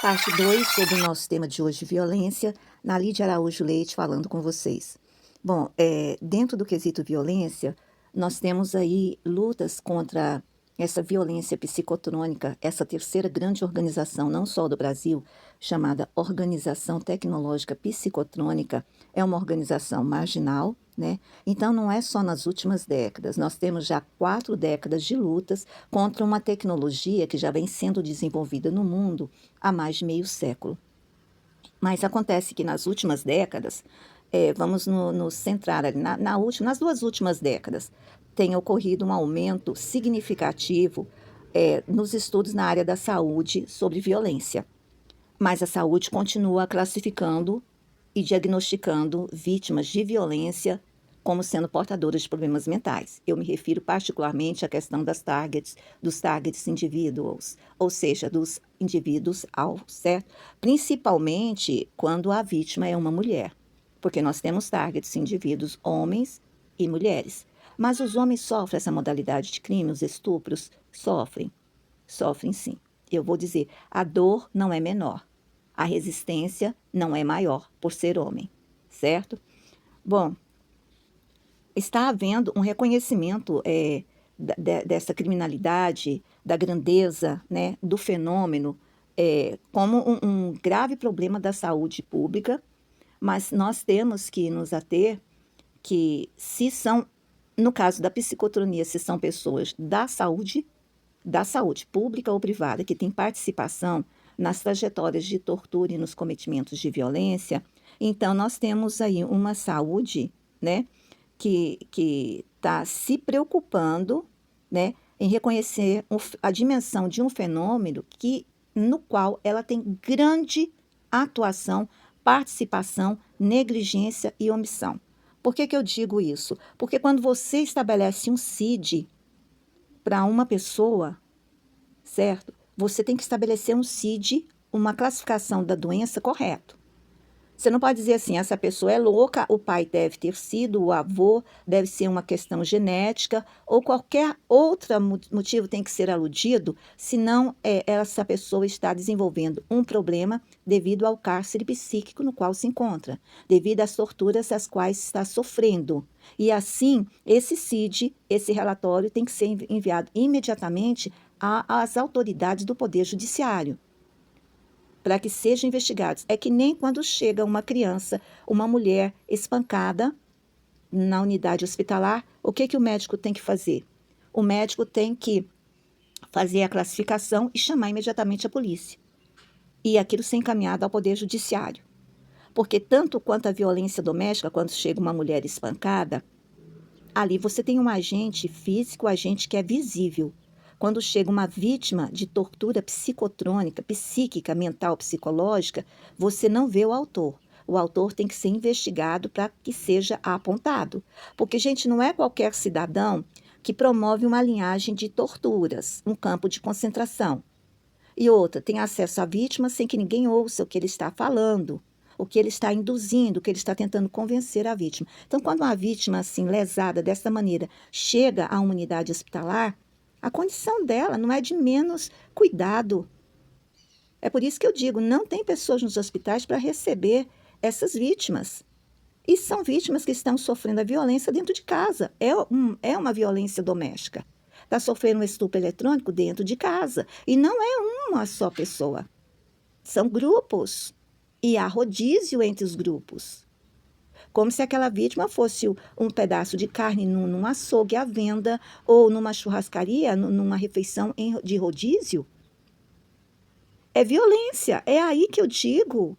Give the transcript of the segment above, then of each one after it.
Parte 2 sobre o nosso tema de hoje, violência. Nalide Araújo Leite falando com vocês. Bom, dentro do quesito violência, nós temos aí lutas contra essa violência psicotrônica, essa terceira grande organização, não só do Brasil, chamada Organização Tecnológica Psicotrônica, é uma organização marginal, né? Então, não é só nas últimas décadas, nós temos já 4 décadas de lutas contra uma tecnologia que já vem sendo desenvolvida no mundo há mais de meio século. Mas acontece que nas últimas décadas, vamos nos centrar ali nas 2 últimas décadas, tem ocorrido um aumento significativo nos estudos na área da saúde sobre violência. Mas a saúde continua classificando e diagnosticando vítimas de violência como sendo portadoras de problemas mentais. Eu me refiro particularmente à questão dos targets individuals, ou seja, dos indivíduos alvo, certo? Principalmente quando a vítima é uma mulher, porque nós temos targets indivíduos homens e mulheres. Mas os homens sofrem essa modalidade de crime, os estupros? Sofrem sim. Eu vou dizer, a dor não é menor, a resistência não é maior por ser homem, certo? Bom, está havendo um reconhecimento dessa criminalidade, da grandeza, né, do fenômeno, como um grave problema da saúde pública, mas nós temos que nos ater que se são, no caso da psicotronia, se são pessoas da saúde pública ou privada, que têm participação nas trajetórias de tortura e nos cometimentos de violência, então nós temos aí uma saúde, né, que está se preocupando, né, em reconhecer a dimensão de um fenômeno no qual ela tem grande atuação, participação, negligência e omissão. Por que eu digo isso? Porque quando você estabelece um CID para uma pessoa, certo? Você tem que estabelecer um CID, uma classificação da doença correto. Você não pode dizer assim, essa pessoa é louca, o pai deve ter sido, o avô deve ser uma questão genética, ou qualquer outro motivo tem que ser aludido, senão essa pessoa está desenvolvendo um problema devido ao cárcere psíquico no qual se encontra, devido às torturas às quais está sofrendo. E assim, esse CID, esse relatório tem que ser enviado imediatamente às autoridades do Poder Judiciário, para que sejam investigados. É que nem quando chega uma criança, uma mulher espancada na unidade hospitalar, o que o médico tem que fazer? O médico tem que fazer a classificação e chamar imediatamente a polícia. E aquilo ser encaminhado ao Poder Judiciário. Porque tanto quanto a violência doméstica, quando chega uma mulher espancada, ali você tem um agente físico, um agente que é visível. Quando chega uma vítima de tortura psicotrônica, psíquica, mental, psicológica, você não vê o autor. O autor tem que ser investigado para que seja apontado. Porque, gente, não é qualquer cidadão que promove uma linhagem de torturas, um campo de concentração. E outra, tem acesso à vítima sem que ninguém ouça o que ele está falando, o que ele está induzindo, o que ele está tentando convencer a vítima. Então, quando uma vítima, assim, lesada dessa maneira, chega à uma unidade hospitalar, a condição dela não é de menos cuidado. É por isso que eu digo, não tem pessoas nos hospitais para receber essas vítimas. E são vítimas que estão sofrendo a violência dentro de casa. É uma violência doméstica. Está sofrendo um estupro eletrônico dentro de casa. E não é uma só pessoa. São grupos. E há rodízio entre os grupos. Como se aquela vítima fosse um pedaço de carne num açougue à venda ou numa churrascaria, numa refeição de rodízio. É violência. É aí que eu digo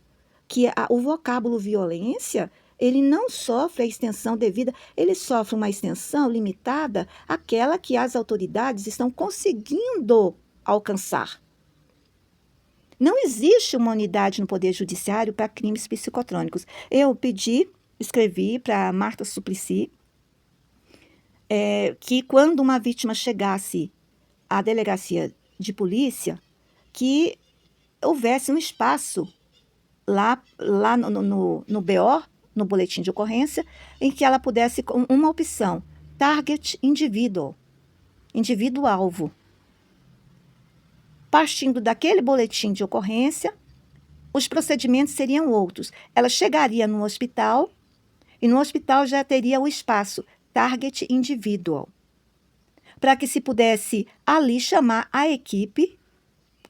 que o vocábulo violência, ele não sofre a extensão devida, ele sofre uma extensão limitada àquela que as autoridades estão conseguindo alcançar. Não existe uma unidade no Poder Judiciário para crimes psicotrônicos. Eu escrevi para Marta Suplicy que quando uma vítima chegasse à delegacia de polícia, que houvesse um espaço lá no BO, no boletim de ocorrência, em que ela pudesse, com uma opção, target individual, indivíduo-alvo. Partindo daquele boletim de ocorrência, os procedimentos seriam outros. Ela chegaria no hospital e no hospital já teria o espaço Target Individual, para que se pudesse ali chamar a equipe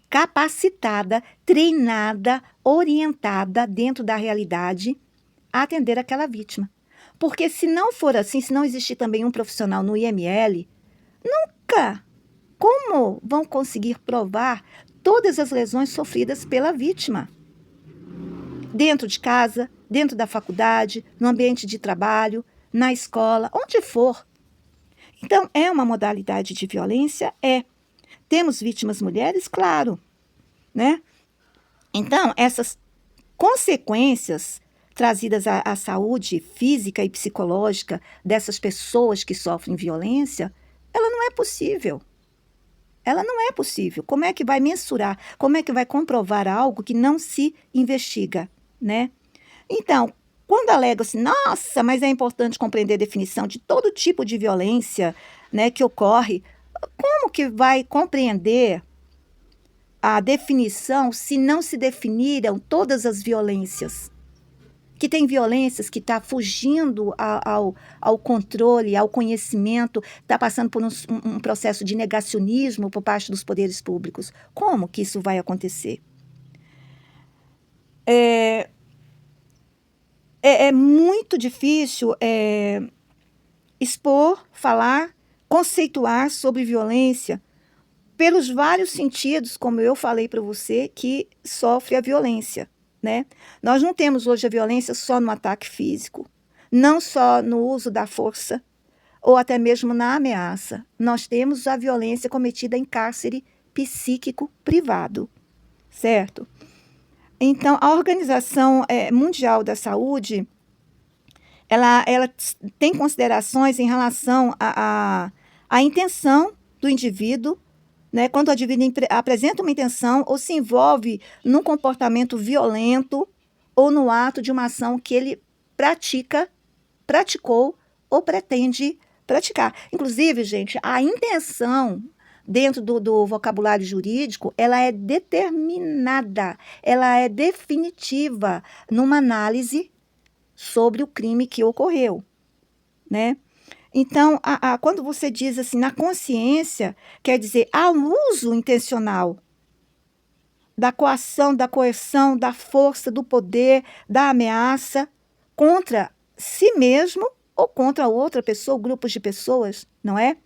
capacitada, treinada, orientada dentro da realidade a atender aquela vítima. Porque se não for assim, se não existir também um profissional no IML, nunca como vão conseguir provar todas as lesões sofridas pela vítima? Dentro de casa, dentro da faculdade, no ambiente de trabalho, na escola, onde for. Então, é uma modalidade de violência? É. Temos vítimas mulheres? Claro, né? Então, essas consequências trazidas à saúde física e psicológica dessas pessoas que sofrem violência, ela não é possível. Ela não é possível. Como é que vai mensurar? Como é que vai comprovar algo que não se investiga, né? Então, quando alega-se, nossa, mas é importante compreender a definição de todo tipo de violência, né, que ocorre, como que vai compreender a definição se não se definiram todas as violências? Que tem violências que está fugindo ao controle, ao conhecimento, está passando por um processo de negacionismo por parte dos poderes públicos. Como que isso vai acontecer? É muito difícil expor, falar, conceituar sobre violência pelos vários sentidos, como eu falei para você, que sofre a violência, né? Nós não temos hoje a violência só no ataque físico, não só no uso da força, ou até mesmo na ameaça. Nós temos a violência cometida em cárcere psíquico privado, certo? Então, a Organização Mundial da Saúde, ela tem considerações em relação à intenção do indivíduo, né, quando o indivíduo apresenta uma intenção ou se envolve num comportamento violento ou no ato de uma ação que ele praticou ou pretende praticar. Inclusive, gente, a intenção dentro do vocabulário jurídico, ela é determinada, ela é definitiva numa análise sobre o crime que ocorreu, né? Então, quando você diz assim, na consciência, quer dizer, há um uso intencional da coação, da coerção, da força, do poder, da ameaça contra si mesmo ou contra outra pessoa, grupos de pessoas, não é?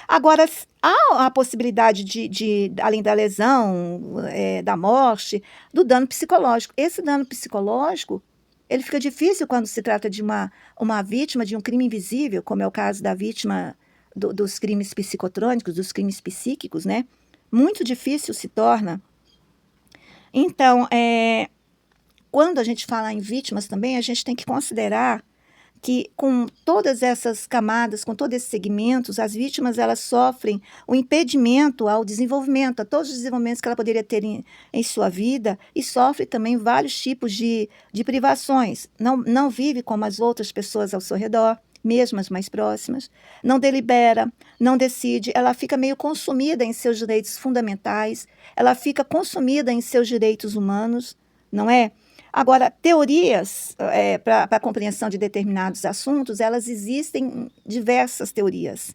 Agora, há a possibilidade além da lesão, da morte, do dano psicológico. Esse dano psicológico, ele fica difícil quando se trata de uma vítima de um crime invisível, como é o caso da vítima dos crimes psicotrônicos, dos crimes psíquicos, né? Muito difícil se torna. Então, quando a gente fala em vítimas também, a gente tem que considerar que com todas essas camadas, com todos esses segmentos, as vítimas elas sofrem o impedimento ao desenvolvimento, a todos os desenvolvimentos que ela poderia ter em sua vida, e sofre também vários tipos de privações. Não vive como as outras pessoas ao seu redor, mesmo as mais próximas, não delibera, não decide, ela fica meio consumida em seus direitos fundamentais, ela fica consumida em seus direitos humanos, não é? Agora, teorias para a compreensão de determinados assuntos, elas existem diversas teorias,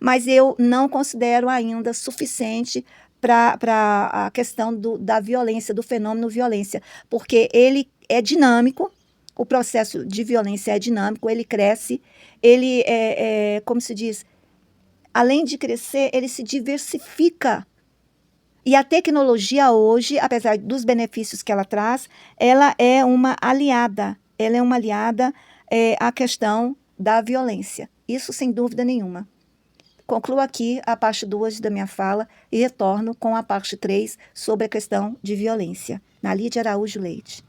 mas eu não considero ainda suficiente para a questão da violência, do fenômeno violência, porque ele é dinâmico, o processo de violência é dinâmico, ele cresce, ele como se diz, além de crescer, ele se diversifica. E a tecnologia hoje, apesar dos benefícios que ela traz, ela é uma aliada. Ela é uma aliada à questão da violência. Isso sem dúvida nenhuma. Concluo aqui a parte 2 da minha fala e retorno com a parte 3 sobre a questão de violência. Na Lídia Araújo Leite.